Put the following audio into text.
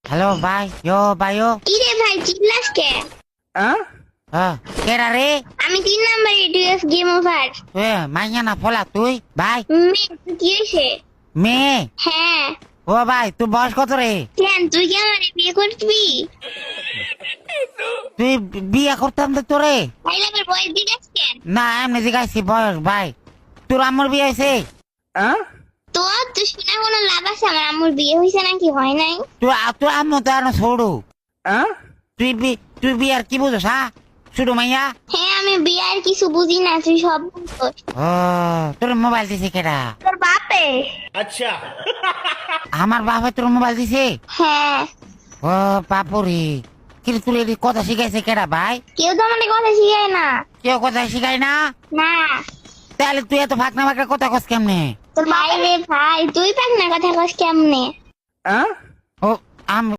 Hello ভাই, ভাইও কিরে ভাই চিল্লাস কে? কেরা রে? আমি 3 নম্বরে ডিএস গেম ওভার। মাইয়া না ফলা তুই ভাই? কি হয়েছে? মেয়ে? হ্যাঁ। ও ভাই তুই বয়স কত রে? কেন তুই কি আমার বিয়ে করবি? তুই বিয়ে করতাম তো তোরে? তাইলে আমার বয়স জিজ্ঞাস কেন? না এমনি জিজ্ঞাসি বয়স ভাই। তোর আম্মুর বিয়ে হয়েছে? তুই শুনে কোনো লাভ আছে? আমার আম্মুর বিয়ে হয়েছে নাকি হয় নাই? তোর আম্মু তো আর ছোড়ু। তুই বিয়ার কি বুঝোস হ্যাঁ? ছোট মাইয়া? হ্যাঁ আমি বিয়ের কিছু বুঝি না, তুই সব বুঝছিস। ও তোর মোবাইল দিছে কেডা? তোর বাপে। अच्छा আমার বাবা তোর মোবাইল দিছে? হ্যাঁ। ও বাপুরে, কিন্তু তুই এদিকে কথা শিখাইছে কেডা ভাই? কেউ তো আমাদের কথা শিখায় না। কেউ কথা শিখাই না? না। তাহলে তুই এত ফাঁকনা ফাঁকনা কথা কস কেমনে? তোর ভাই রে ভাই, তুই পাক না কথা কস কেমনে? ও আমি